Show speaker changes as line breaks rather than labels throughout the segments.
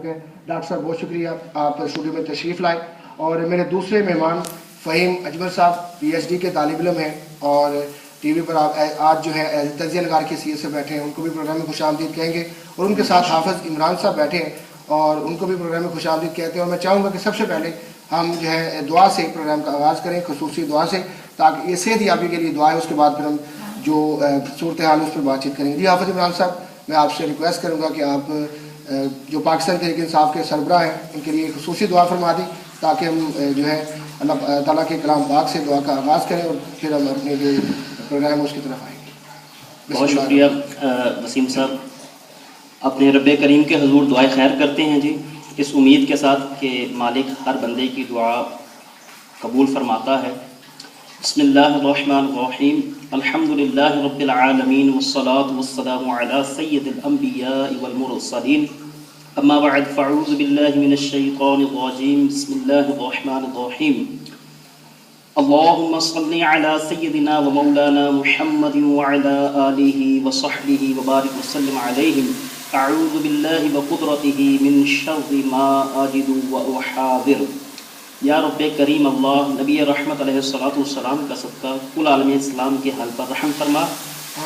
है। डॉक्टर साहब बहुत शुक्रिया आप स्टूडियो में तशरीफ़ लाए। और मेरे दूसरे मेहमान फ़हीम अजमल साहब PhD के तालिब इल्म हैं और TV पर आप आज जो है तजिया नगार की हैसियत से बैठे हैं, उनको भी प्रोग्राम में खुशामदीद कहेंगे। और उनके साथ हाफ़िज़ इमरान साहब बैठे हैं और उनको भी प्रोग्राम में खुशामदीद कहते हैं। और मैं चाहूँगा कि सबसे पहले हम जो है दुआ से प्रोग्राम का आगाज़ करें, खुसूसी दुआ से, ताकि ये सेहत याबी के लिए दुआ है। उसके बाद फिर हम जो सूरत हाल उस पर बातचीत करेंगे। जी हाफ़िज़ इमरान साहब, मैं आपसे रिक्वेस्ट करूँगा कि आप जो पाकिस्तान तहरीक इंसाफ के सरबराह हैं, उनके लिए खुसूसी दुआ फरमा दी, ताकि हम जो है अल्लाह ताला के कलाम पाक से दुआ का आगाज़ करें और फिर हम अपने जो प्रोग्राम उसकी तरफ आएंगे।
बहुत शुक्रिया वसीम साहब। अपने रब करीम के हजूर दुआए खैर करते हैं जी, इस उम्मीद के साथ कि मालिक हर बंदे की दुआ कबूल फरमाता है। बिस्मिल्लाहिर्रहमानिर्रहीम, अल्हम्दुलिल्लाहि रब्बिल आलमीन वस्सलातु वस्सलामु अला सय्यिदिल अंबियाइ वल मुरसलीन, अम्मा बअद, फ़अऊज़ु बिल्लाहि मिनश शैतानिर रजीम, बिस्मिल्लाहिर्रहमानिर्रहीम। अल्लाहुम्मा सल्लि अला सय्यिदिना व मौलाना मुहम्मदिन व अला आलिहि व सहबिहि व बारिक व सल्लिम अलैहिम। अऊज़ु बिल्लाहि व कुदरतिहि मिन शर्रि मा अजिदु व उहादिर। या रब्बे करीम अल्लाह, नबी रहमत अलैहिस्सलातु वस्सलाम का सदका कुल आलम इस्लाम के हाल पर रहम फरमा।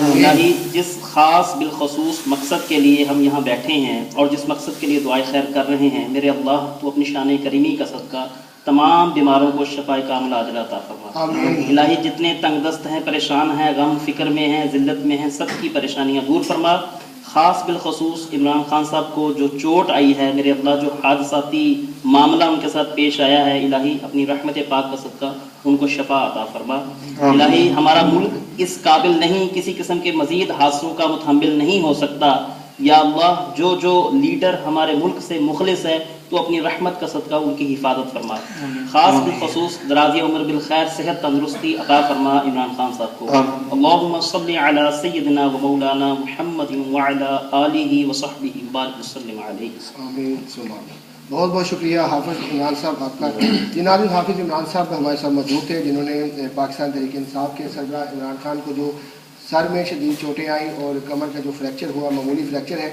इलाही, जिस ख़ास बिलखसूस मकसद के लिए हम यहाँ बैठे हैं और जिस मकसद के लिए दुआएं खैर कर रहे हैं, मेरे अल्लाह तो अपनी शान करीमी का सदका तमाम बीमारों को शफ़ाए कामिला अजला अता फरमा। इलाही, जितने तंगदस्त हैं, परेशान हैं, गम फिक्र में हैं, ज़िल्लत में हैं, सब की परेशानियाँ दूर फरमा। ख़ास बिलखसूस इमरान खान साहब को जो चोट आई है, मेरे अल्लाह जो हादसाती मामला उनके साथ पेश आया है, इलाही अपनी रहमत पाक का सदका उनको शफा अता फरमा। इलाही, हमारा मुल्क इस काबिल नहीं, किसी किस्म के मज़ीद हादसों का मुतहम्मिल नहीं हो सकता। या अल्लाह, जो लीडर हमारे मुल्क से मुखलिस है, तो अपनी रहमत का सदका उनकी हिफाजत फरमा। ख़ास बिलखसूस दराज़ी उम्र बिल खैर, सेहत तंदुरुस्ती अता फरमा इमरान खान साहब को। अल्लाहुम्मा सल्लि अला सय्यिदिना व मौलाना मुहम्मदिन व अला आलिहि व सहबिहि व बारिक व सल्लिम अलैहि।
आमीन। बहुत बहुत शुक्रिया हाफ़िज़ इमरान साहब आपका। जिनाज़ हाफ़िज़ इमरान साहब हमारे साथ मौजूद थे, जिन्होंने पाकिस्तान तहरीक इंसाफ के सरबराह इमरान खान को जो सर में शदीद चोटें आई और कमर का जो फ्रैक्चर हुआ, मामूली फ्रैक्चर है,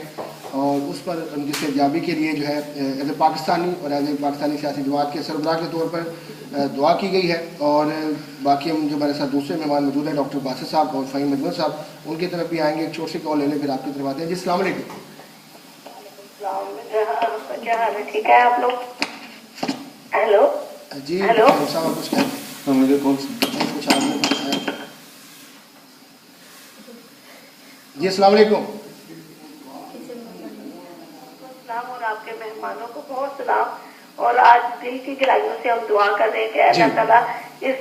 और उस पर उनकी सेहतयाबी के लिए जो है एज ए पाकिस्तानी और एज ए पाकिस्तानी सियासी जमात के सरबराह के तौर पर दुआ की गई है। और बाकी हम जो हमारे साथ दूसरे मेहमान मौजूद हैं, डॉक्टर बासित साहब और फ़हीम अजमल साहब, उनकी तरफ भी आएंगे। एक छोटी सी कॉल लेने फिर आपकी तरफ आते हैं। जी अस्सलाम वालेकुम।
क्या हाल है? ठीक है आप लोग? हेलो
जी
हेलो
साहब, कुछ कहते हैं? मुझे कौन कुछ आपने जी अस्सलाम वालेकुम।
सलाम और आपके मेहमानों को बहुत सलाम। और आज दिल की गहराइयों से हम दुआ कर रहे हैं कि अल्लाह ताला इस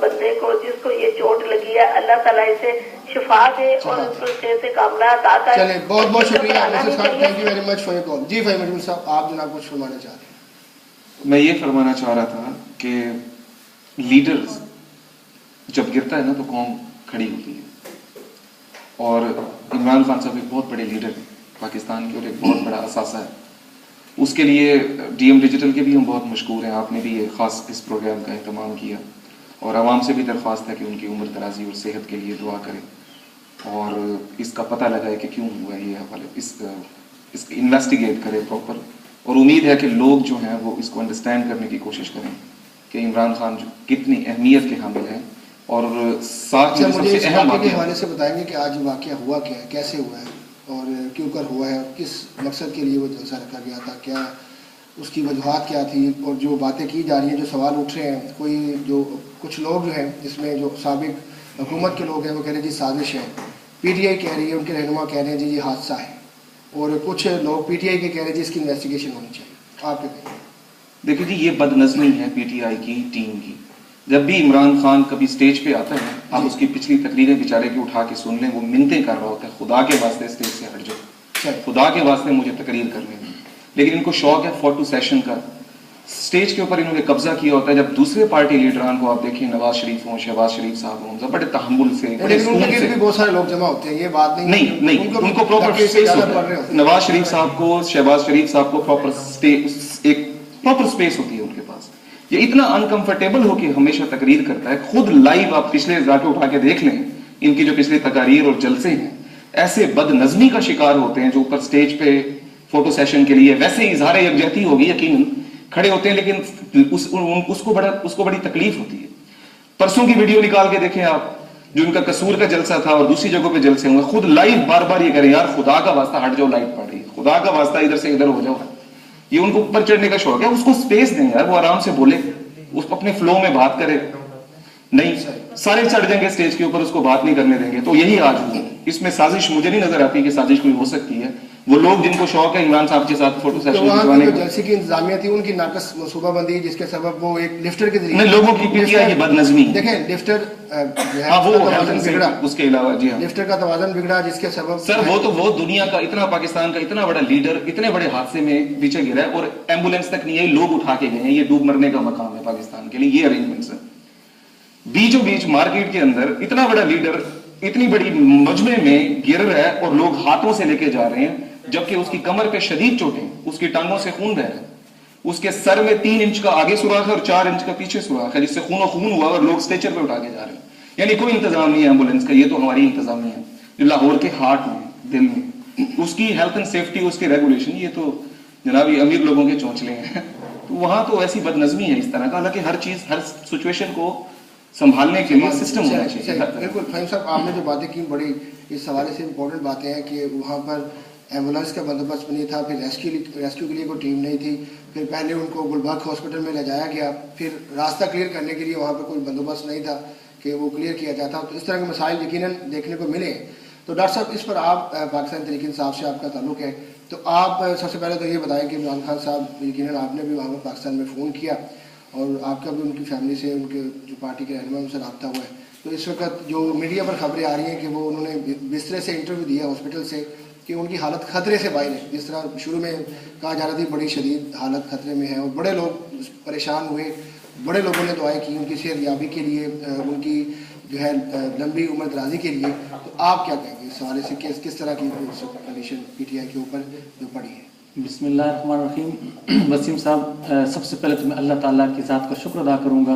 बंदे को जिसको ये चोट लगी है, अल्लाह ताला इसे शिफा दे और से कामला अता करे।
चले, बहुत बहुत शुक्रिया Mrs Khan, thank you very much for your call. जी फ़हीम अजमल साहब, आप जनाब कुछ फरमाना चाह रहे हैं?
मैं ये फरमाना चाह रहा था कि लीडर्स जब गिरता है ना तो कौम खड़ी होती है। और इमरान खान साहब एक बहुत बड़े लीडर हैं पाकिस्तान के और एक बहुत बड़ा असासा है। उसके लिए DM डिजिटल के भी हम बहुत मशकूर हैं। आपने भी ये ख़ास इस प्रोग्राम का एहतमाम किया और आवाम से भी दरख्वास्त है कि उनकी उम्र दराजी और सेहत के लिए दुआ करें और इसका पता लगाए कि क्यों हुआ ये हवाले, इसको इन्वेस्टिगेट करें प्रॉपर। और उम्मीद है कि लोग जो हैं वो इसको अंडरस्टैंड करने की कोशिश करें कि इमरान खान जो कितनी अहमियत के हामिल हैं। और साथ में
मुझे इस
अहम
वाक़े के हवाले से बताएंगे कि आज वाक़या हुआ क्या है, कैसे हुआ है और क्यों कर हुआ है, किस मकसद के लिए वो जलसा रखा गया था, क्या उसकी वजूहात क्या थी, और जो बातें की जा रही हैं, जो सवाल उठ रहे हैं, कोई जो कुछ लोग जो हैं जिसमें जो साबिक हुकूमत के लोग हैं वो कह रहे हैं जी साजिश है, PTI कह रही है, उनके रहनुमा कह रहे हैं जी ये हादसा है, और कुछ लोग PTI के कह रहे हैं जी इसकी इन्वेस्टिगेशन होनी चाहिए। आप क्या कहें?
देखिए जी, ये बदनज़मी है PTI की टीम की। जब भी इमरान खान कभी स्टेज पे आता है, आप उसकी पिछली तकरीरें बेचारे की उठा के सुन लें, वो मिन्नतें कर रहा होता है, खुदा के वास्ते स्टेज से हट जाओ, खुदा के वास्ते मुझे तकरीर करने दें। लेकिन इनको शौक है फोटो सेशन का। स्टेज के ऊपर इन्होंने कब्जा किया होता है। जब दूसरे पार्टी लीडरान को आप देखिए, नवाज शरीफ हो, शहबाज शरीफ साहब हों, बड़े तहम्मुल से, बड़े सुकून से,
बहुत सारे लोग जमा होते हैं, ये बात
नहीं, उनको प्रॉपर स्पेस होता है। नवाज शरीफ साहब को, शहबाज शरीफ साहब को एक प्रॉपर स्पेस होती है उनके पास। ये इतना अनकंफर्टेबल होके हमेशा तकरीर करता है, खुद लाइव आप पिछले जाके उठा के देख लें, इनकी जो पिछले तकारीर और जलसे हैं, ऐसे बदनज़मी का शिकार होते हैं जो ऊपर स्टेज पे फोटो सेशन के लिए, वैसे ही इजहार यकजहती होगी, यकीनन खड़े होते हैं, लेकिन उसको बड़ी तकलीफ होती है। परसों की वीडियो निकाल के देखें आप, जो उनका कसूर का जलसा था और दूसरी जगहों पे जलसे हुए, खुद लाइव बार बार ये करें, यार खुदा का वास्ता हट जाओ, लाइट पड़ रही है, खुदा का वास्ता इधर से इधर हो जाओ। ये उनको ऊपर चढ़ने का शौक है, उसको स्पेस दें यार, वो आराम से बोले, उसको अपने फ्लो में बात करे। नहीं, सारे चढ़ जाएंगे स्टेज के ऊपर, उसको बात नहीं करने देंगे। तो यही आज हुआ। इसमें साजिश मुझे नहीं नजर आती कि साजिश कोई हो सकती है। वो लोग जिनको शौक है इमरान साहब के साथ फोटो
तो
सेशन
वहाँ
खिंचवाने
की
का,
जो जलसे की इंतजामिया थी उनकी नाकस मनसूबाबंदी, जिसके सबब वो एक लिफ्टर के जरिए,
नहीं, लोगों की पीटीआई की बदनज़मी,
देखें लिफ्टर जो है
हाँ वो
उसका तवाज़ुन बिगड़ा,
उसके अलावा जी हाँ
लिफ्टर का तवाज़ुन बिगड़ा, जिसके सबब
सर वो दुनिया का इतना, पाकिस्तान का इतना बड़ा लीडर इतने बड़े हादसे में पीछे गिरा है और एम्बुलेंस तक नहीं है, लोग उठा के गए हैं। ये डूब मरने का मकाम है पाकिस्तान के लिए, ये अरेंजमेंट्स है। बीचों बीच मार्केट के अंदर इतना बड़ा लीडर इतनी बड़ी मजमे में गिर रहा है और लोग हाथों से लेके जा रहे हैं, जबकि उसकी कमर पे शदीद चोटें, उसकी टांगों से खून बह रहा है, उसके सर में 3 इंच का आगे सुराख है और 4 इंच का पीछे सुराख है, जिससे खून हुआ और लोग स्ट्रेचर पे उठा के जा रहे हैं। यानी कोई इंतजाम नहीं है एम्बुलेंस का। ये तो हमारी इंतजामिया है जो लाहौर के हार्ट में, दिल में, उसकी हेल्थ एंड सेफ्टी, उसके रेगुलेशन, ये तो जनाब ये अमीर लोगों के चौंचले हैं। तो वहां तो ऐसी बदनजमी है इस तरह का, हालांकि हर चीज, हर सिचुएशन को संभालने के लिए सिस्टम होना चाहिए।
बिल्कुल फहीम साहब, आपने जो बातें की बड़ी इस हवाले से इंपॉर्टेंट बातें हैं कि वहाँ पर एम्बुलेंस का बंदोबस्त नहीं था, फिर रेस्क्यू के लिए कोई टीम नहीं थी, फिर पहले उनको गुलबर्ग हॉस्पिटल में ले जाया गया, फिर रास्ता क्लियर करने के लिए वहाँ पर कोई बंदोबस्त नहीं था कि वो क्लियर किया जाता। तो इस तरह के मसाइल यकीनन देखने को मिले। तो डॉक्टर साहब, इस पर आप पाकिस्तान तहरीक इंसाफ से आपका ताल्लुक है, तो आप सबसे पहले तो ये बताएं कि इमरान खान साहब, यकीनन आपने भी वहाँ पर पाकिस्तान में फ़ोन किया और आपका भी उनकी फैमिली से, उनके जो पार्टी के रहनुमा उनसे रब्ता हुआ है। तो इस वक्त जो मीडिया पर खबरें आ रही हैं कि वो उन्होंने बिस्तरे से इंटरव्यू दिया हॉस्पिटल से कि उनकी हालत खतरे से बाहर है। जिस तरह शुरू में कहा जा रहा थी बड़ी शदीद हालत खतरे में है और बड़े लोग परेशान हुए, बड़े लोगों ने दुआएं की उनकी सेहतयाबी के लिए, उनकी जो है लंबी उम्र दराजी के लिए। तो आप क्या कहेंगे इस हवाले से, किस तरह की कंडीशन पीटीआई के ऊपर जो पड़ी है?
बिस्मिल्लाहिर्रहमानिर्रहीम। वसीम साहब, सबसे पहले तो मैं अल्लाह ताला की ज़ात का शुक्र अदा करूँगा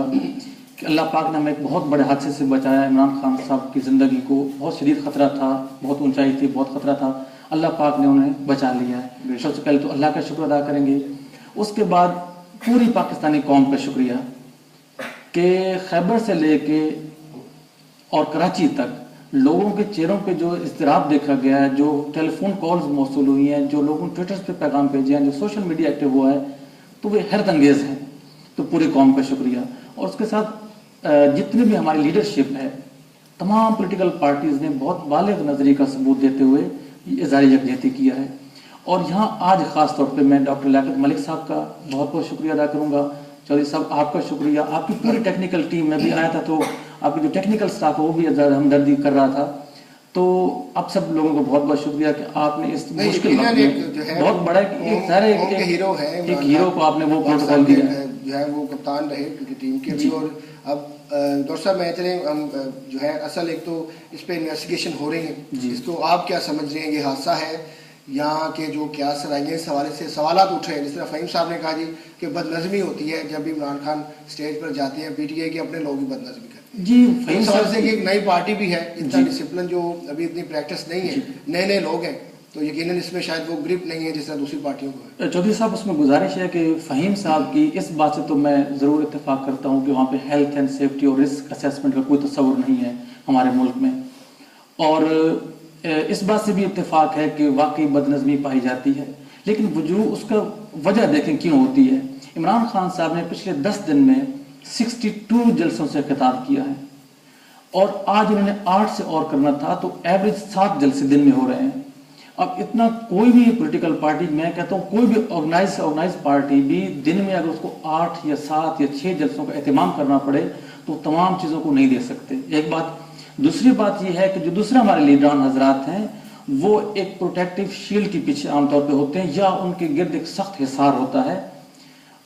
कि अल्लाह पाक ने हमें एक बहुत बड़े हादसे से बचाया। इमरान खान साहब की ज़िंदगी को बहुत शदीद ख़तरा था, बहुत ऊंचाई थी, बहुत ख़तरा था, अल्लाह पाक ने उन्हें बचा लिया है। सबसे पहले तो अल्लाह का शुक्र अदा करेंगे। उसके बाद पूरी पाकिस्तानी कौम का शुक्रिया कि खैबर से लेके और कराची तक लोगों के चेहरों पे जो इज़्तिराब देखा गया है, जो टेलीफोन कॉल्स मौसूल हुई हैं, जो लोगों ने ट्विटर पे पैगाम भेजे हैं, जो सोशल मीडिया एक्टिव हुआ है, तो वे हैरत अंगेज़ हैं। तो पूरी कौम का शुक्रिया। और उसके साथ जितनी भी हमारी लीडरशिप है, तमाम पॉलिटिकल पार्टीज़ ने बहुत बालिग नज़रिए का सबूत देते हुए इज़हार यकजहती किया है। और यहाँ आज ख़ास तौर पे मैं डॉक्टर लियाकत मलिक साहब का बहुत बहुत शुक्रिया अदा करूँगा। चौधरी साहब, आपका शुक्रिया। आपकी पूरी टेक्निकल टीम में भी आया था, तो आपकी जो टेक्निकल स्टाफ है वो भी हमदर्दी कर रहा था। तो आप सब लोगों को बहुत बहुत शुक्रिया कि आपने इस मुश्किल वक्त में बहुत बड़ा एक हीरो को आपने वो प्रोटोकॉल दिया
जो है, वो कप्तान रहे क्योंकि टीम के भी। और अब डॉक्टर साहब मैं चले, हम जो है असल एक तो इस पे इन्वेस्टिगेशन हो रही है, इसको आप क्या समझ रहे हैं, ये हादसा है यहाँ के जो क्या सराइयाँ, इस हवाले से सवालात उठे हैं। जिस तरह फ़हीम साहब ने कहा जी कि बदनज़मी होती है जब भी इमरान खान स्टेज पर जाते हैं, पीटीआई के अपने लोग भी बदनज़मी करते हैं।
जी,
फ़हीम साहब से कि एक नई पार्टी भी है, इतना डिसिप्लिन जो अभी इतनी प्रैक्टिस नहीं है, नए लोग हैं, तो यकीनन इसमें शायद वो ग्रिप नहीं है जिस तरह दूसरी पार्टियों को है।
चौधरी साहब, उसमें गुजारिश है कि फ़हीम साहब की इस बात से तो मैं ज़रूर इत्तेफाक करता हूँ कि वहाँ पे हेल्थ एंड सेफ्टी और रिस्क असेसमेंट का कोई तस्वुर नहीं है हमारे मुल्क में। और इस बात से भी इत्तेफाक है कि वाकई बदनज़मी पाई जाती है, लेकिन वजूह उसका वजह देखें क्यों होती है। इमरान खान साहब ने पिछले 10 दिन में 62 जलसों से खिताब किया है और आज उन्होंने 8 से और करना था, तो एवरेज 7 जलसे दिन में हो रहे हैं। अब इतना कोई भी पॉलिटिकल पार्टी, मैं कहता हूँ कोई भी ऑर्गेनाइज पार्टी भी दिन में अगर उसको 8 या 7 या 6 जलसों का एहतमाम करना पड़े तो तमाम चीज़ों को नहीं दे सकते। एक बात। दूसरी बात यह है कि जो दूसरे हमारे लीडरान हजरात हैं वो एक प्रोटेक्टिव शील्ड के पीछे आमतौर पे होते हैं या उनके गिर्द एक सख्त हिसार होता है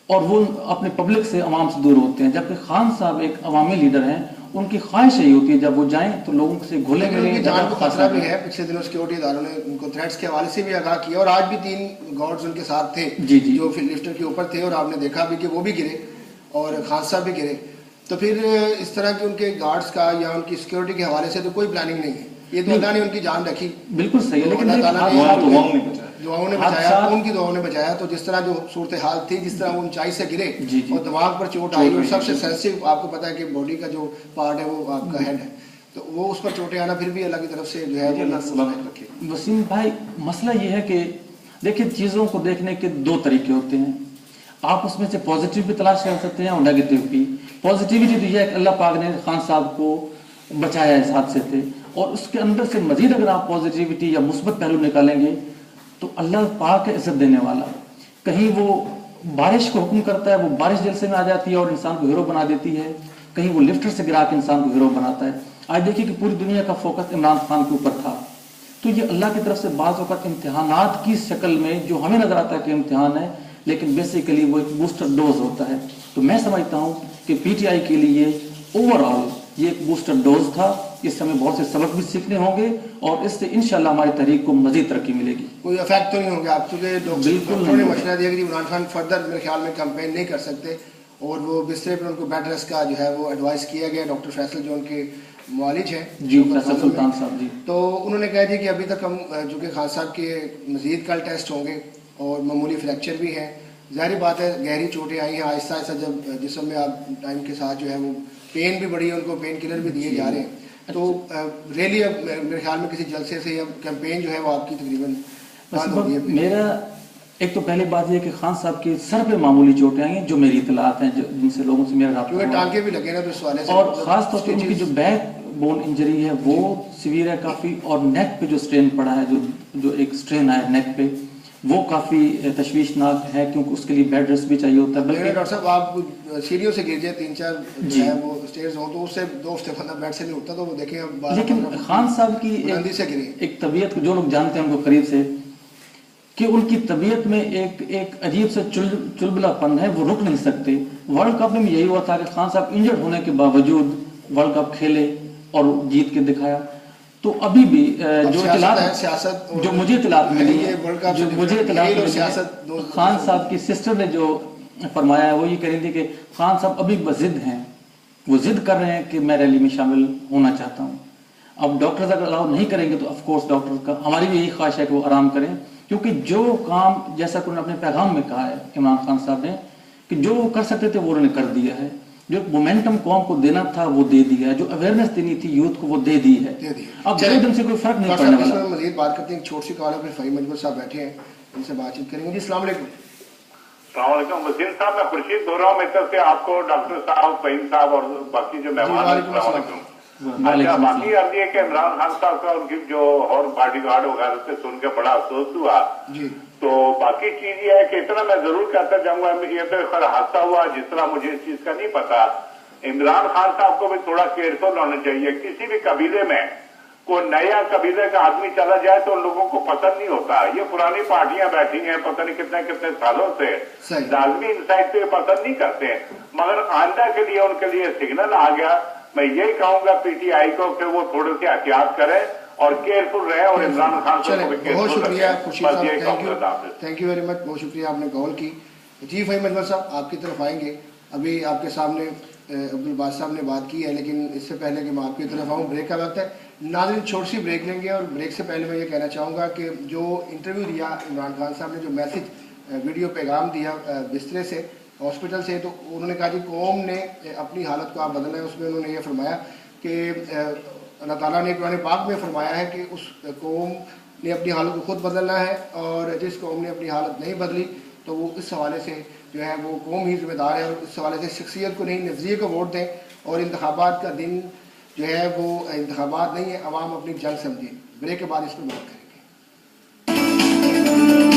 और वो अपने पब्लिक से, अवाम से दूर होते हैं। जबकि खान साहब एक अवामी लीडर हैं, उनकी ख्वाहिश यही होती है जब वो जाएं तो लोगों से घुले मिले।
जान को खतरा भी है। पिछले दिनों सिक्योरिटी इदारों ने उनको थ्रेट्स के हवाले से भी आगाह किया और आज भी 3 गार्ड्स उनके साथ थे जो फिर लिफ्टर के ऊपर थे और आपने देखा भी कि वो भी गिरे और खान साहब भी गिरे। तो फिर इस तरह के उनके गार्ड्स का या उनकी सिक्योरिटी के हवाले से तो कोई प्लानिंग नहीं है। ये तो अल्लाह ने उनकी जान रखी।
बिल्कुल सही है, लेकिन
दुआओं ने बचाया, उनकी दुआओं ने बचाया। तो जिस तरह जो सूरत हाल थी, जिस तरह वो ऊंचाई से गिरे और दिमाग पर चोट आई, और सबसे सेंसिटिव आपको पता है कि बॉडी का जो पार्ट है वो आपका हेड है, तो वो उस पर चोटें आना फिर भी अल्लाह की तरफ से जो है वो।
वसीम भाई, मसला ये है कि देखिए, चीज़ों को देखने के दो तरीके होते हैं। आप उसमें से पॉजिटिव भी तलाश कर सकते हैं और नेगेटिव भी। पॉजिटिविटी तो यह है कि अल्लाह पाक ने खान साहब को बचाया इस हादसे से, और उसके अंदर से मजीद अगर आप पॉजिटिविटी या मुस्बत पहलू निकालेंगे तो अल्लाह पाक है इज्जत देने वाला। कहीं वो बारिश को हुक्म करता है, वो बारिश जलसे में आ जाती है और इंसान को हीरो बना देती है, कहीं वो लिफ्टर से गिरा के इंसान को हीरो बनाता है। आज देखिए कि पूरी दुनिया का फोकस इमरान खान के ऊपर था, तो ये अल्लाह की तरफ से बाज़ वक़्त इम्तिहानात की शक्ल में जो हमें नजर आता है कि इम्तिहान है, लेकिन बेसिकली वो एक बूस्टर डोज होता है। तो मैं समझता हूँ कि पीटीआई के लिए ओवरऑल ये एक बूस्टर डोज था। इससे हमें बहुत से सबक भी सीखने होंगे और इससे इंशाल्लाह हमारी तहरीक को मजीद तरक्की मिलेगी।
कोई इफेक्ट तो नहीं होंगे आप, क्योंकि डॉक्टरों ने मशवरा दिया कि इमरान खान फर्दर मेरे ख्याल में कैंपेन नहीं कर सकते, और वो बिस्तरे पर उनको बेड रेस्ट का जो है वो एडवाइस किया गया। डॉक्टर फैसल जो उनके मुआलिज हैं
जी, फैसल सुल्तान साहब जी,
तो उन्होंने कहा जी कि अभी तक हम जो कि खान साहब के मजीद कल टेस्ट होंगे और मामूली फ्रैक्चर भी है। ज़ाहिर बात है गहरी चोटें आई हैं, आहिस्ता आहिस्ता जब जिस्म में आप टाइम के साथ जो है वो पेन भी बढ़ी है, उनको पेन किलर भी दिए जा रहे हैं। तो रियली अब मेरे ख्याल में किसी जलसे से अब कैंपेन जो है वो आपकी तकरीबन बंद हो गई है।
मेरा एक तो पहली बात यह कि खान साहब के सर पे मामूली चोटें आई हैं, जो मेरी इतलात हैं, जिनसे लोगों से मेरा राब्ता
क्योंकि टांके भी लगे ना, तो इस वाले से
और खास तौर पर उनकी जो बैक बोन इंजरी है वो सीवियर है काफ़ी, और नेक पे जो स्ट्रेन पड़ा है, जो एक स्ट्रेन आया नेक पे, वो काफ़ी तशवीशनाक है, क्योंकि उसके लिए बेड रेस्ट भी चाहिए होता है। बल्कि
डॉक्टर साहब आप सीढ़ियों से गिर जाए 3-4 जो है वो स्टेयर्स हो, तो उससे 2 हफ्ते बंदा बेड से नहीं उठता, तो वो देखें अब।
लेकिन खान साहब की एक तबीयत को जो लोग जानते हैं उनको करीब से, कि उनकी तबीयत में एक अजीब सा चुलबुलापन है, वो रुक नहीं सकते। वर्ल्ड कप में यही हुआ था कि खान साहब इंजर्ड होने के बावजूद वर्ल्ड कप खेले और जीत के दिखाया। तो अभी भी जो
सियासत
जो मुझे इतलात मिली खान साहब की सिस्टर ने जो फरमाया है वो ये कह रही थी कि खान साहब अभी जिद हैं, वो जिद कर रहे हैं कि मैं रैली में शामिल होना चाहता हूँ। अब डॉक्टर्स अगर अलाउ नहीं करेंगे तो ऑफ कोर्स डॉक्टर का हमारी भी यही ख्वाहिश है कि वो आराम करें, क्योंकि जो काम, जैसा कि उन्होंने अपने पैगाम में कहा है इमरान खान साहब ने, कि जो वो कर सकते थे वो उन्होंने कर दिया है। जो मोमेंटम कौम को देना था वो दे दिया है, जो अवेयरनेस देनी थी यूथ को वो दे दी है। अब 2 दिन से कोई फर्क नहीं पड़ने वाला।
मजीद बात करते हैं, छोटी सी कॉल है, फिर फहीम अजमल साहब बैठे हैं, उनसे बातचीत करेंगे। जी अस्सलाम वालेकुम।
अस्सलाम वालेकुम वसीम साहब, मैं खुर्शीद बोल रहा हूँ मेरी तरफ से आपको, डॉक्टर साहब, फहीम साहब और बाकी जो मेहमान हैं। अच्छा, बाकी अर्ज ये कि इमरान खान साहब का उनकी जो और बॉडी गार्ड वगैरह से सुन के बड़ा अफसोस हुआ। तो बाकी चीज ये है कि इतना मैं जरूर कहता जाऊंगा, ये तो खैर हादसा हुआ, जिस तरह मुझे इस चीज का नहीं पता। इमरान खान साहब को भी थोड़ा केयरफुल होना चाहिए। किसी भी कबीले में कोई नया कबीले का आदमी चला जाए तो उन लोगों को पसंद नहीं होता। ये पुरानी पार्टियां बैठी हैं पता नहीं कितने कितने सालों से, लाजमी इंसाइट पे पसंद नहीं करते, मगर आइंदा के लिए उनके लिए सिग्नल आ गया। मैं यही कहूंगा पीटीआई को कि वो थोड़े से एहतियात करें और केयरफुल रहे, और इमरान खान साहब को
बहुत शुक्रिया खुर्शीद साहब, थैंक यू वेरी मच, बहुत शुक्रिया आपने कॉल की। जी फहीम अजमल साहब आपकी तरफ आएंगे। अभी आपके सामने अब्दुल बाद साहब ने बात की है, लेकिन इससे पहले कि मैं आपकी तरफ आऊँ, ब्रेक का वक्त है। नाज़रीन छोटी सी ब्रेक लेंगे, और ब्रेक से पहले मैं ये कहना चाहूँगा कि जो इंटरव्यू दिया इमरान खान साहब ने, जो मैसेज वीडियो पैगाम दिया बिस्तरे से, हॉस्पिटल से, तो उन्होंने कहा कि कौम ने अपनी हालत को आप बदलना है। उसमें उन्होंने ये फरमाया कि अल्लाह ताला ने कुरान पाक में फरमाया है कि उस कौम ने अपनी हालत को खुद बदलना है, और जिस कौम ने अपनी हालत नहीं बदली तो वो इस हवाले से जो है वो कौम ही जिम्मेदार है, और इस हवाले से शख्सियत को नहीं नज़रिए को वोट दें, और इंतखाबात का दिन जो है वो इंतखाबात नहीं है, अवाम अपनी जंग समझे। ब्रेक के बाद इस पर बात करेंगे।